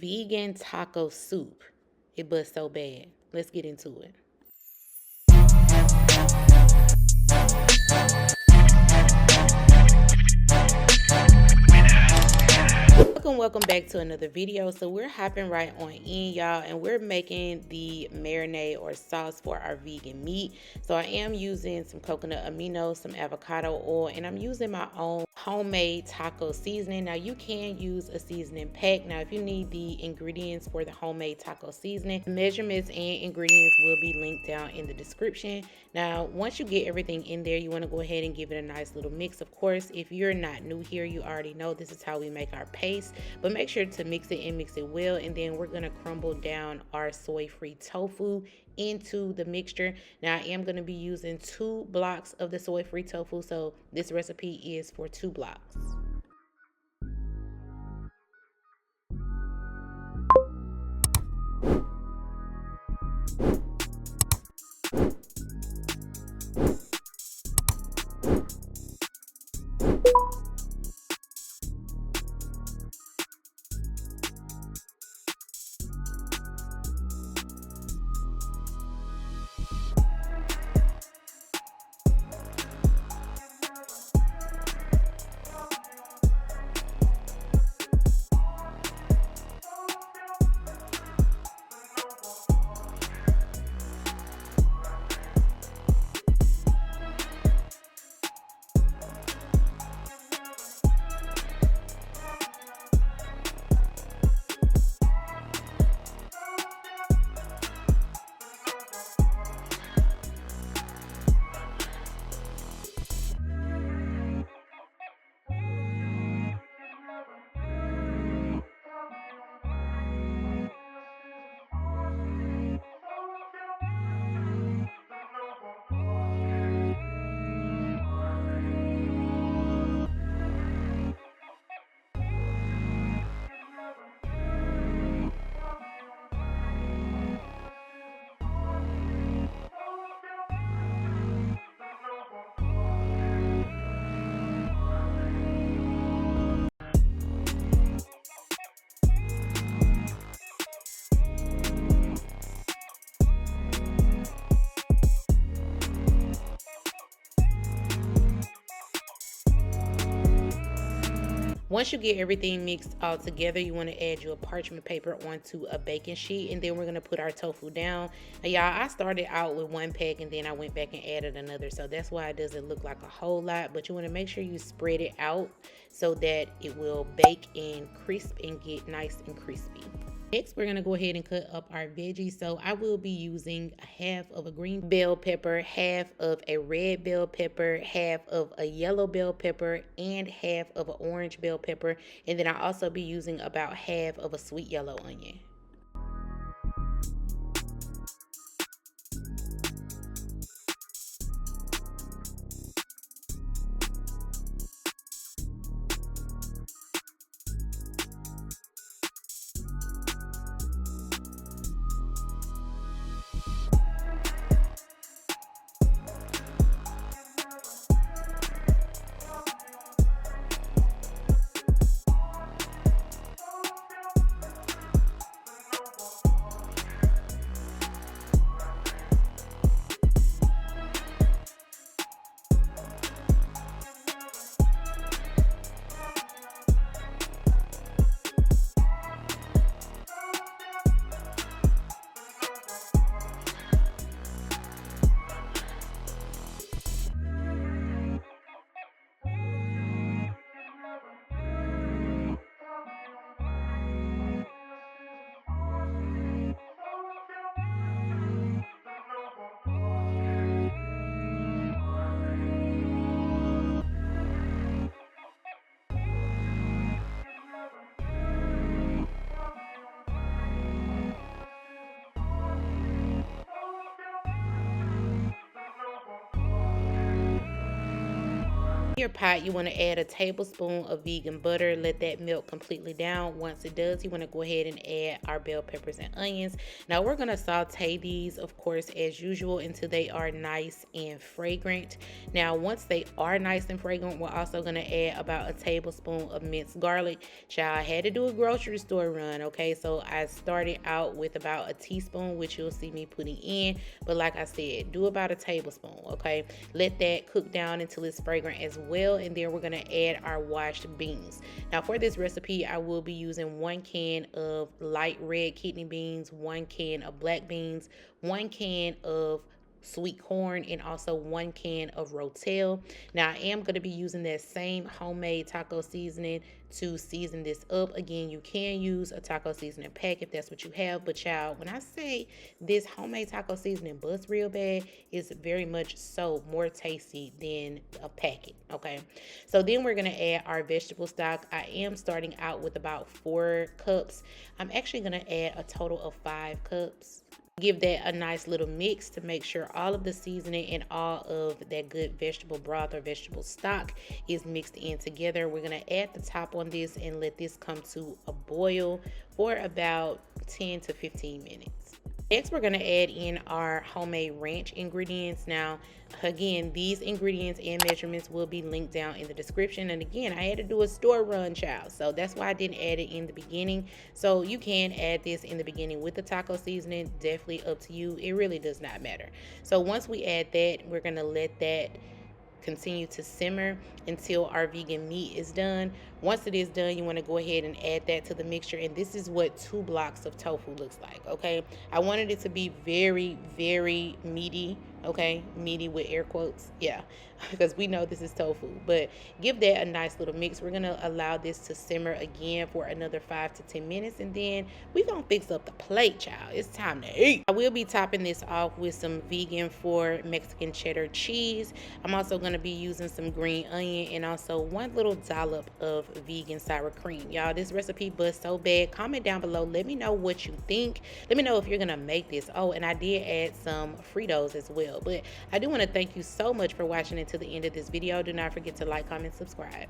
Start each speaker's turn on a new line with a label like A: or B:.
A: vegan taco soup. It busts so bad. Let's get into it. Welcome back to another video. So we're hopping right on in, y'all, and we're making the marinade or sauce for our vegan meat. So I am using some coconut aminos, some avocado oil, and I'm using my own homemade taco seasoning. Now you can use a seasoning pack. Now if you need the ingredients for the homemade taco seasoning, measurements and ingredients will be linked down in the description. Now once you get everything in there, you want to go ahead and give it a nice little mix. Of course, if you're not new here, you already know this is how we make our paste, but make sure to mix it and mix it well. And then we're going to crumble down our soy-free tofu into the mixture. Now I am going to be using 2 blocks of the soy-free tofu, so this recipe is for 2 blocks. Once you get everything mixed all together, you want to add your parchment paper onto a baking sheet, and then we're going to put our tofu down. Now y'all, I started out with 1 pack and then I went back and added another, so that's why it doesn't look like a whole lot, but you want to make sure you spread it out so that it will bake and crisp and get nice and crispy. Next, we're going to go ahead and cut up our veggies. So I will be using half of a green bell pepper, half of a red bell pepper, half of a yellow bell pepper, and half of an orange bell pepper. And then I'll also be using about half of a sweet yellow onion. In your pot, you want to add a tablespoon of vegan butter. Let that melt completely down. Once it does, you want to go ahead and add our bell peppers and onions. Now we're going to saute these, of course, as usual, until they are nice and fragrant. Now once they are nice and fragrant, we're also going to add about a tablespoon of minced garlic. Child, I had to do a grocery store run, okay? So I started out with about a teaspoon, which you'll see me putting in, but like I said, do about a tablespoon, okay? Let that cook down until it's fragrant as well, and then we're going to add our washed beans. Now for this recipe, I will be using 1 can of light red kidney beans, 1 can of black beans, 1 can of sweet corn, and also 1 can of rotel. Now I am going to be using that same homemade taco seasoning to season this up. Again, you can use a taco seasoning pack if that's what you have, but child, when I say this homemade taco seasoning busts real bad, it's very much so more tasty than a packet, okay? So then we're going to add our vegetable stock. I am starting out with about 4 cups. I'm actually going to add a total of 5 cups. Give that a nice little mix to make sure all of the seasoning and all of that good vegetable broth or vegetable stock is mixed in together. We're going to add the top on this and let this come to a boil for about 10 to 15 minutes. Next, we're going to add in our homemade ranch ingredients. Now, again, these ingredients and measurements will be linked down in the description. And again, I had to do a store run, child, so that's why I didn't add it in the beginning. So you can add this in the beginning with the taco seasoning. Definitely up to you. It really does not matter. So once we add that, we're going to let that continue to simmer until our vegan meat is done. Once it is done, you want to go ahead and add that to the mixture, and this is what 2 blocks of tofu looks like, okay? I wanted it to be very, very meaty, okay? Meaty with air quotes, yeah, because we know this is tofu, but give that a nice little mix. We're going to allow this to simmer again for another 5 to 10 minutes, and then we're going to fix up the plate, child. It's time to eat. I will be topping this off with some vegan for Mexican cheddar cheese. I'm also going to be using some green onion and also 1 little dollop of vegan sour cream. Y'all, this recipe busts so bad. Comment down below. Let me know what you think. Let me know if you're going to make this. Oh, and I did add some Fritos as well. But I do want to thank you so much for watching until the end of this video. Do not forget to like, comment, subscribe.